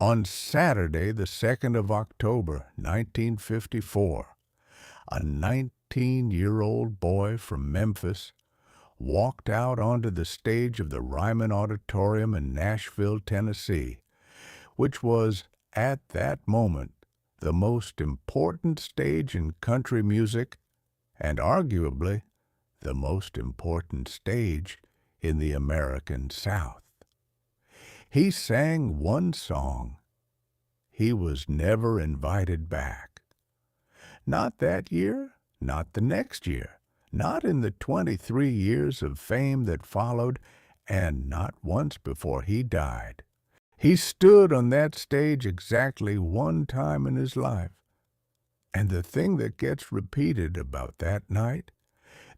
On Saturday, the 2nd of October, 1954, a 19-year-old boy from Memphis walked out onto the stage of the Ryman Auditorium in Nashville, Tennessee, which was, at that moment, the most important stage in country music and arguably the most important stage in the American South. He sang one song. He was never invited back. Not that year, not the next year, not in the 23 years of fame that followed, and not once before he died. He stood on that stage exactly one time in his life. And the thing that gets repeated about that night,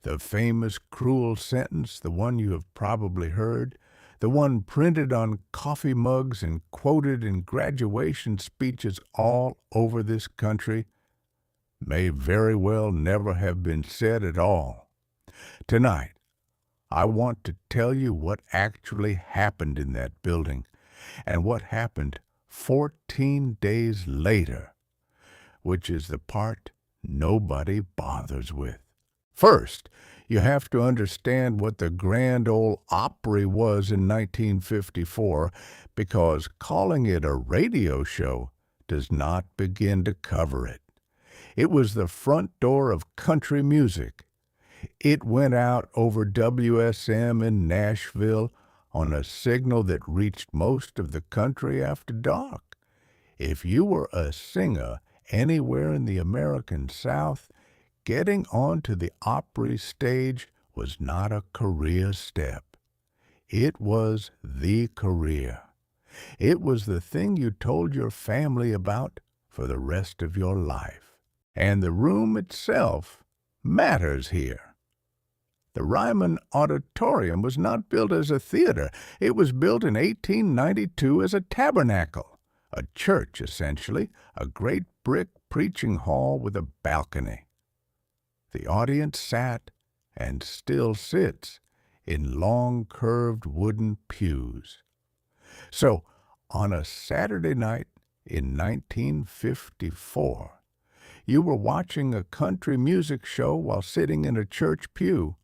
the famous cruel sentence, the one you have probably heard, the one printed on coffee mugs and quoted in graduation speeches all over this country, may very well never have been said at all. Tonight, I want to tell you what actually happened in that building and what happened 14 days later, which is the part nobody bothers with. First, you have to understand what the Grand Ole Opry was in 1954, because calling it a radio show does not begin to cover it. It was the front door of country music. It went out over WSM in Nashville on a signal that reached most of the country after dark. If you were a singer anywhere in the American South, getting onto the Opry stage was not a career step. It was the career. It was the thing you told your family about for the rest of your life. And the room itself matters here. The Ryman Auditorium was not built as a theater. It was built in 1892 as a tabernacle, a church essentially, a great brick preaching hall with a balcony. The audience sat, and still sits, in long curved wooden pews. So, on a Saturday night in 1954, you were watching a country music show while sitting in a church pew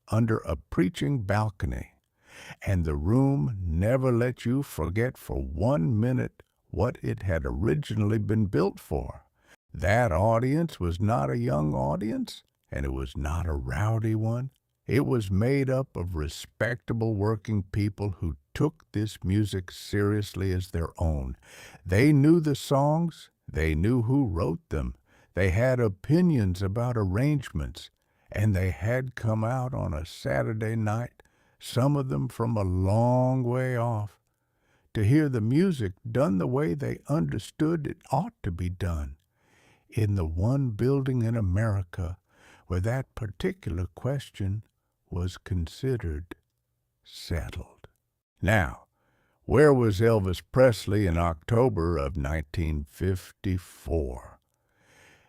under a preaching balcony, and the room never let you forget for 1 minute what it had originally been built for. That audience was not a young audience, and it was not a rowdy one. It was made up of respectable working people who took this music seriously as their own. They knew the songs, they knew who wrote them, they had opinions about arrangements, and they had come out on a Saturday night, some of them from a long way off, to hear the music done the way they understood it ought to be done, in the one building in America where that particular question was considered settled. Now, where was Elvis Presley in October of 1954?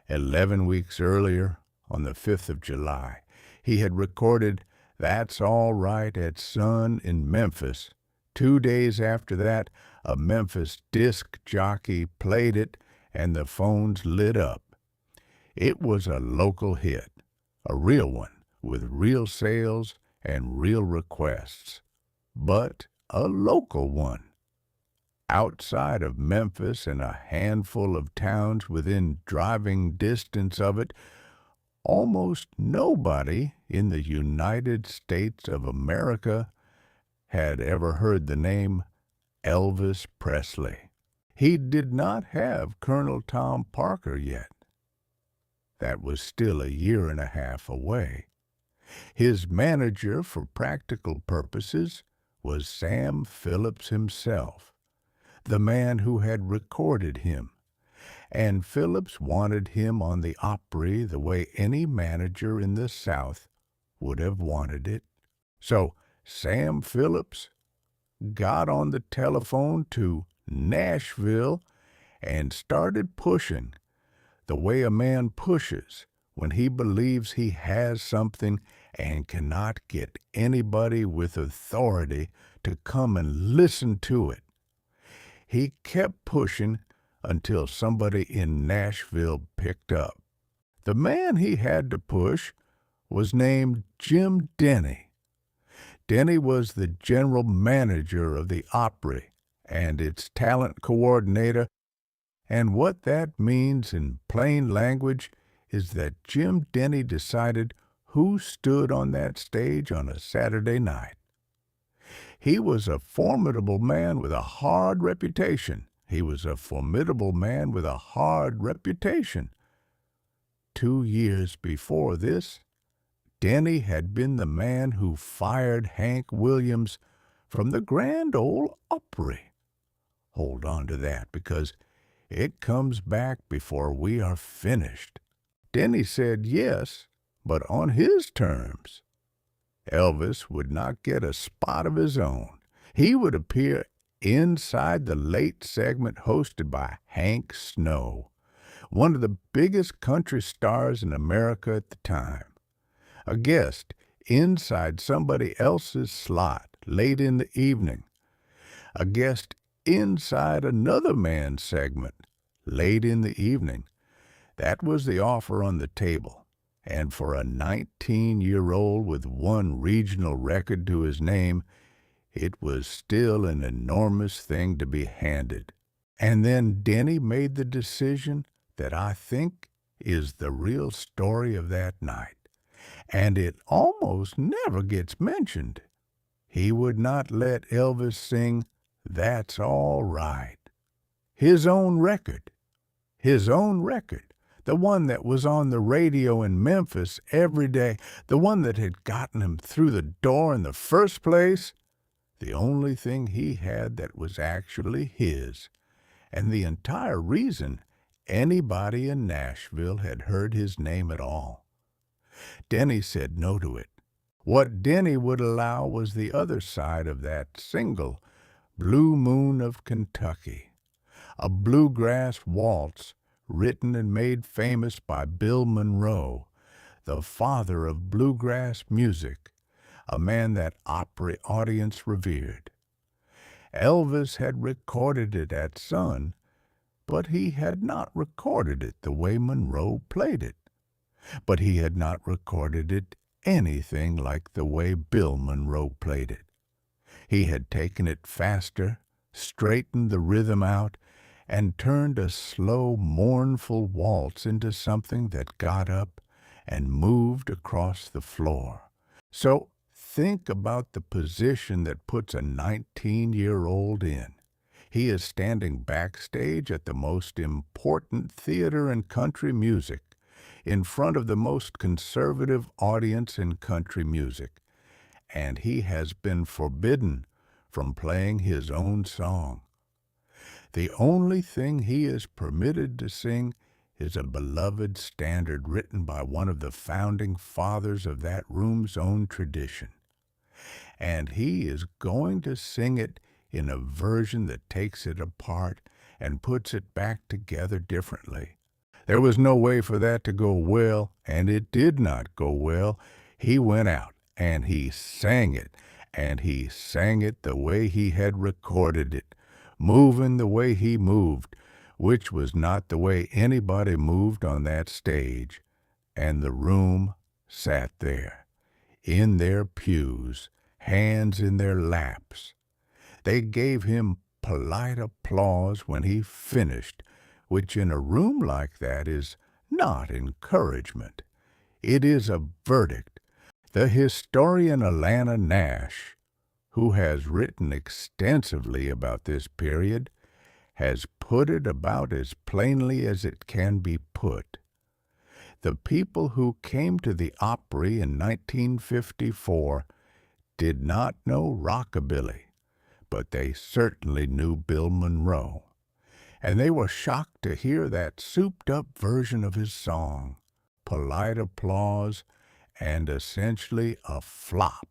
11 weeks earlier, on the 5th of July, he had recorded That's All Right at Sun in Memphis. 2 days after that, a Memphis disc jockey played it, and the phones lit up. It was a local hit. A real one, with real sales and real requests, but a local one. Outside of Memphis and a handful of towns within driving distance of it, almost nobody in the United States of America had ever heard the name Elvis Presley. He did not have Colonel Tom Parker yet. That was still a year and a half away. His manager, for practical purposes, was Sam Phillips himself, the man who had recorded him. And Phillips wanted him on the Opry the way any manager in the South would have wanted it. So Sam Phillips got on the telephone to Nashville and started pushing, the way a man pushes when he believes he has something and cannot get anybody with authority to come and listen to it. He kept pushing until somebody in Nashville picked up. The man he had to push was named Jim Denny. Denny was the general manager of the Opry and its talent coordinator, and what that means in plain language is that Jim Denny decided who stood on that stage on a Saturday night. He was a formidable man with a hard reputation. 2 years before this, Denny had been the man who fired Hank Williams from the Grand Ole Opry. Hold on to that, because it comes back before we are finished. Denny said yes, but on his terms. Elvis would not get a spot of his own. He would appear inside the late segment hosted by Hank Snow, one of the biggest country stars in America at the time. A guest inside somebody else's slot late in the evening. A guest inside another man's segment late in the evening. That was the offer on the table. And for a 19-year-old with one regional record to his name, it was still an enormous thing to be handed. And then Denny made the decision that I think is the real story of that night. And it almost never gets mentioned. He would not let Elvis sing "That's All Right." His own record. The one that was on the radio in Memphis every day, the one that had gotten him through the door in the first place, the only thing he had that was actually his, and the entire reason anybody in Nashville had heard his name at all. Denny said no to it. What Denny would allow was the other side of that single, Blue Moon of Kentucky, a bluegrass waltz written and made famous by Bill Monroe, the father of bluegrass music, a man that Opry audience revered. Elvis had recorded it at Sun, but he had not recorded it the way Monroe played it. But he had not recorded it anything like the way Bill Monroe played it. He had taken it faster, straightened the rhythm out, and turned a slow, mournful waltz into something that got up and moved across the floor. So think about the position that puts a 19-year-old in. He is standing backstage at the most important theater in country music, in front of the most conservative audience in country music, and he has been forbidden from playing his own song. The only thing he is permitted to sing is a beloved standard written by one of the founding fathers of that room's own tradition. And he is going to sing it in a version that takes it apart and puts it back together differently. There was no way for that to go well, and it did not go well. He went out, and he sang it the way he had recorded it, moving the way he moved, which was not the way anybody moved on that stage. And the room sat there, in their pews, hands in their laps. They gave him polite applause when he finished, which in a room like that is not encouragement. It is a verdict. The historian Alanna Nash, who has written extensively about this period, has put it about as plainly as it can be put. The people who came to the Opry in 1954 did not know rockabilly, but they certainly knew Bill Monroe, and they were shocked to hear that souped-up version of his song, polite applause, and essentially a flop.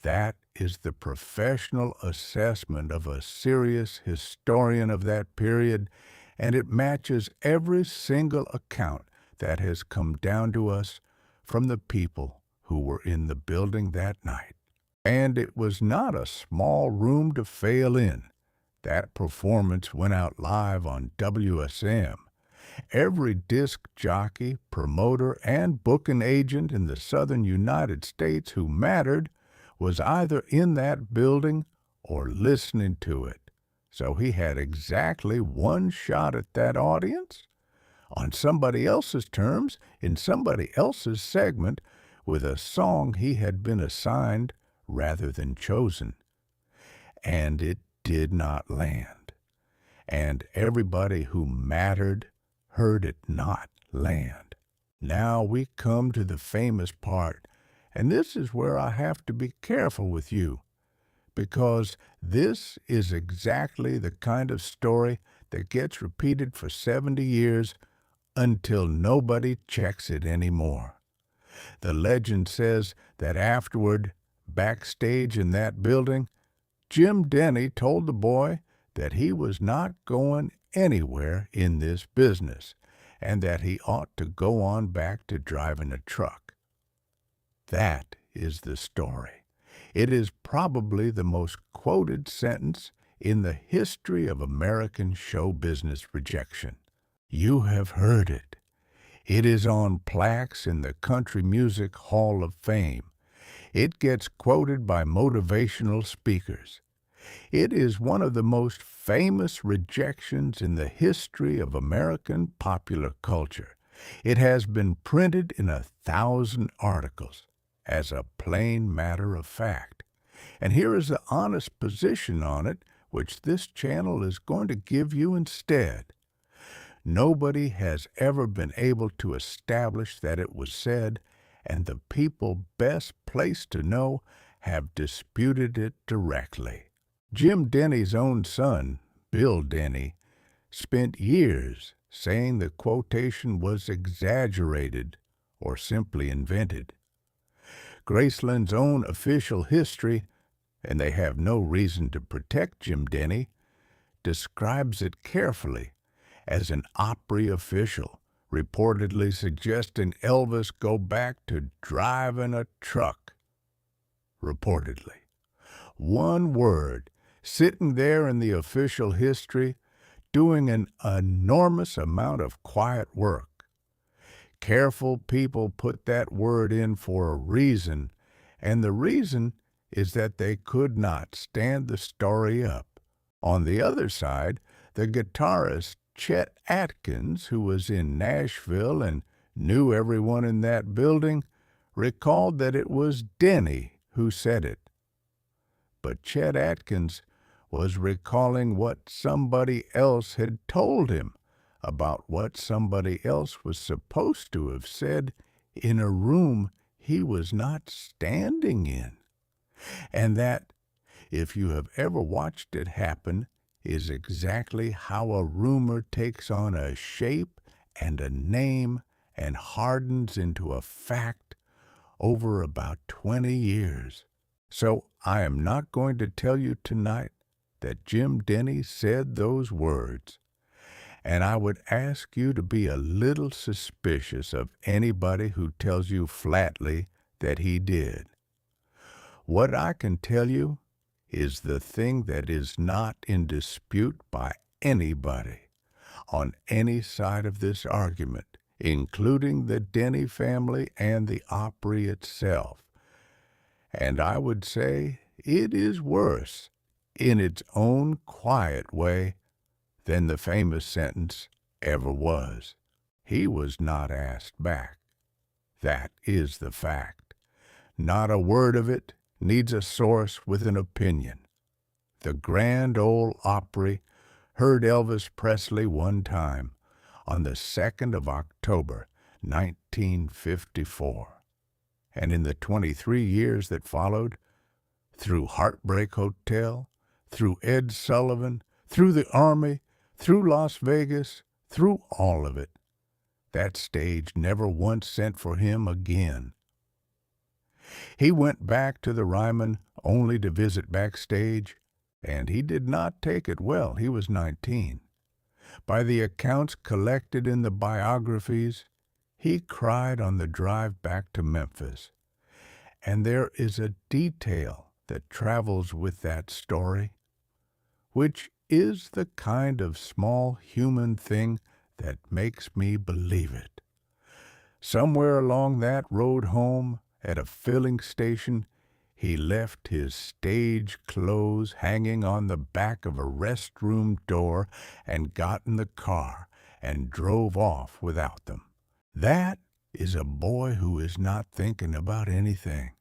That is the professional assessment of a serious historian of that period, and it matches every single account that has come down to us from the people who were in the building that night. And it was not a small room to fail in. That performance went out live on WSM. Every disc jockey, promoter, and booking agent in the southern United States who mattered was either in that building or listening to it. So he had exactly one shot at that audience, on somebody else's terms, in somebody else's segment, with a song he had been assigned rather than chosen. And it did not land. And everybody who mattered heard it not land. Now we come to the famous part, and this is where I have to be careful with you, because this is exactly the kind of story that gets repeated for 70 years until nobody checks it anymore. The legend says that afterward, backstage in that building, Jim Denny told the boy that he was not going anywhere in this business, and that he ought to go on back to driving a truck. That is the story. It is probably the most quoted sentence in the history of American show business rejection. You have heard it. It is on plaques in the Country Music Hall of Fame. It gets quoted by motivational speakers. It is one of the most famous rejections in the history of American popular culture. It has been printed in 1,000 articles as a plain matter of fact. And here is the honest position on it, which this channel is going to give you instead. Nobody has ever been able to establish that it was said, and the people best placed to know have disputed it directly. Jim Denny's own son, Bill Denny, spent years saying the quotation was exaggerated or simply invented. Graceland's own official history, and they have no reason to protect Jim Denny, describes it carefully as an Opry official reportedly suggesting Elvis go back to driving a truck. Reportedly. One word, sitting there in the official history, doing an enormous amount of quiet work. Careful people put that word in for a reason, and the reason is that they could not stand the story up. On the other side, the guitarist Chet Atkins, who was in Nashville and knew everyone in that building, recalled that it was Denny who said it. But Chet Atkins was recalling what somebody else had told him about what somebody else was supposed to have said in a room he was not standing in. And that, if you have ever watched it happen, is exactly how a rumor takes on a shape and a name and hardens into a fact over about 20 years. So I am not going to tell you tonight that Jim Denny said those words, and I would ask you to be a little suspicious of anybody who tells you flatly that he did. What I can tell you is the thing that is not in dispute by anybody on any side of this argument, including the Denny family and the Opry itself. And I would say it is worse, in its own quiet way, than the famous sentence ever was. He was not asked back. That is the fact. Not a word of it needs a source with an opinion. The Grand Ole Opry heard Elvis Presley one time on the 2nd of October, 1954. And in the 23 years that followed, through Heartbreak Hotel, through Ed Sullivan, through the Army, through Las Vegas, through all of it, that stage never once sent for him again. He went back to the Ryman only to visit backstage, and he did not take it well. He was 19. By the accounts collected in the biographies, he cried on the drive back to Memphis. And there is a detail that travels with that story, which is the kind of small human thing that makes me believe it. Somewhere along that road home, at a filling station, he left his stage clothes hanging on the back of a restroom door and got in the car and drove off without them. That is a boy who is not thinking about anything.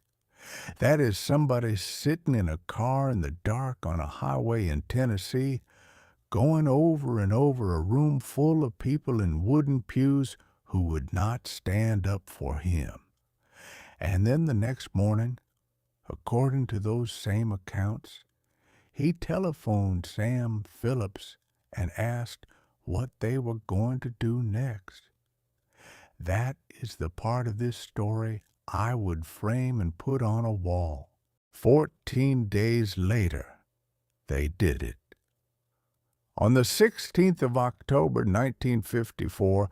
That is somebody sitting in a car in the dark on a highway in Tennessee, going over and over a room full of people in wooden pews who would not stand up for him. And then the next morning, according to those same accounts, he telephoned Sam Phillips and asked what they were going to do next. That is the part of this story I would frame and put on a wall. 14 days later, they did it. On the 16th of October, 1954,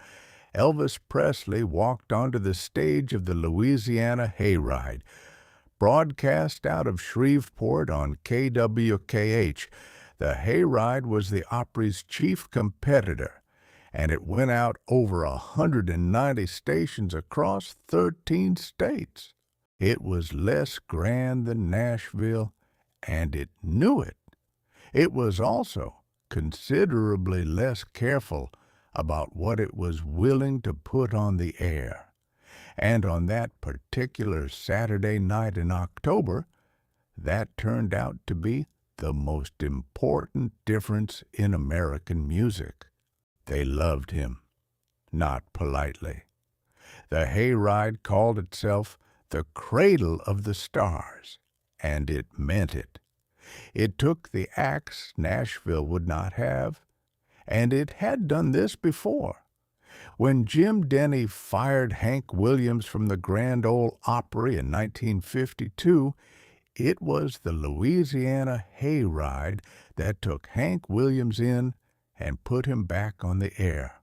Elvis Presley walked onto the stage of the Louisiana Hayride, broadcast out of Shreveport on KWKH. The Hayride was the Opry's chief competitor, and it went out over 190 stations across 13 states. It was less grand than Nashville, and it knew it. It was also considerably less careful about what it was willing to put on the air. And on that particular Saturday night in October, that turned out to be the most important difference in American music. They loved him, not politely. The Hayride called itself the Cradle of the Stars, and it meant it. It took the acts Nashville would not have, and it had done this before. When Jim Denny fired Hank Williams from the Grand Ole Opry in 1952, it was the Louisiana Hayride that took Hank Williams in and put him back on the air.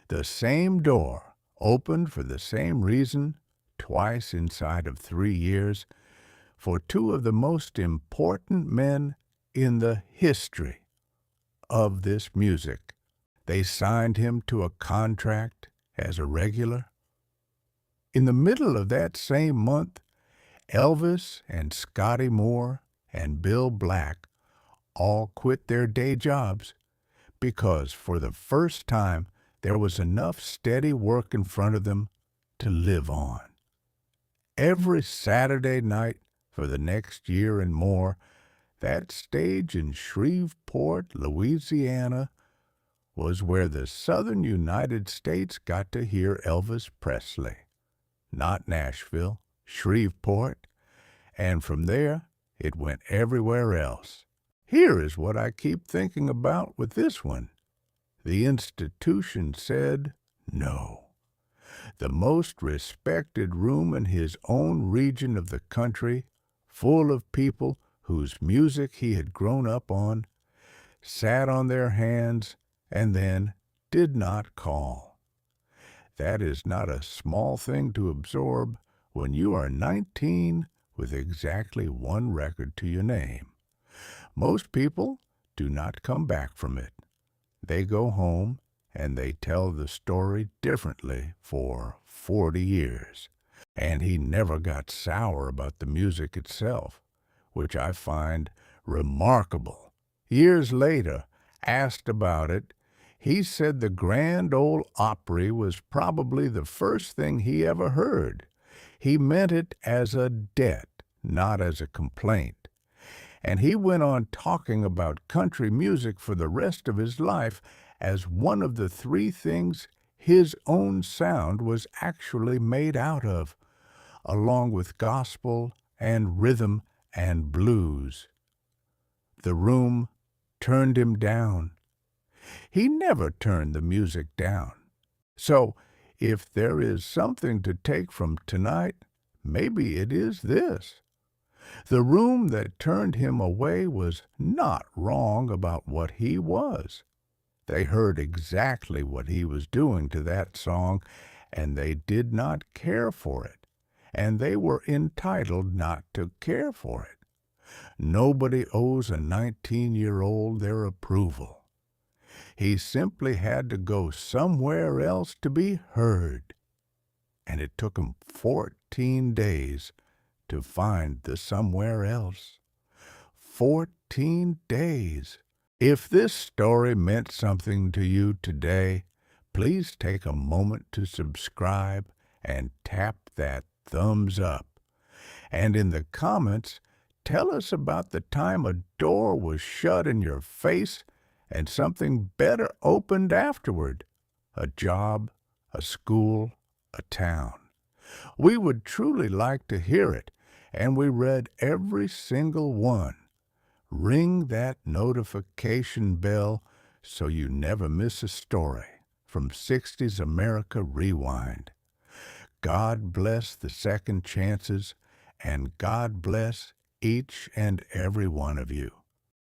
The same door opened for the same reason twice inside of 3 years for two of the most important men in the history of this music. They signed him to a contract as a regular. In the middle of that same month, Elvis and Scotty Moore and Bill Black all quit their day jobs because for the first time there was enough steady work in front of them to live on. Every Saturday night for the next year and more, that stage in Shreveport, Louisiana, was where the southern United States got to hear Elvis Presley. Not Nashville, Shreveport, and from there it went everywhere else. Here is what I keep thinking about with this one. The institution said no. The most respected room in his own region of the country, full of people whose music he had grown up on, sat on their hands and then did not call. That is not a small thing to absorb when you are 19 with exactly one record to your name. Most people do not come back from it. They go home and they tell the story differently for 40 years. And he never got sour about the music itself, which I find remarkable. Years later, asked about it, he said the Grand Ole Opry was probably the first thing he ever heard. He meant it as a debt, not as a complaint. And he went on talking about country music for the rest of his life as one of the three things his own sound was actually made out of, along with gospel and rhythm and blues. The room turned him down. He never turned the music down. So, if there is something to take from tonight, maybe it is this. The room that turned him away was not wrong about what he was. They heard exactly what he was doing to that song, and they did not care for it, and they were entitled not to care for it. Nobody owes a 19-year-old their approval. He simply had to go somewhere else to be heard. And it took him 14 days to find the somewhere else. 14 days. If this story meant something to you today, please take a moment to subscribe and tap that thumbs up. And in the comments, tell us about the time a door was shut in your face and something better opened afterward. A job, a school, a town. We would truly like to hear it, and we read every single one. Ring that notification bell so you never miss a story from 60s America Rewind. God bless the second chances, and God bless each and every one of you.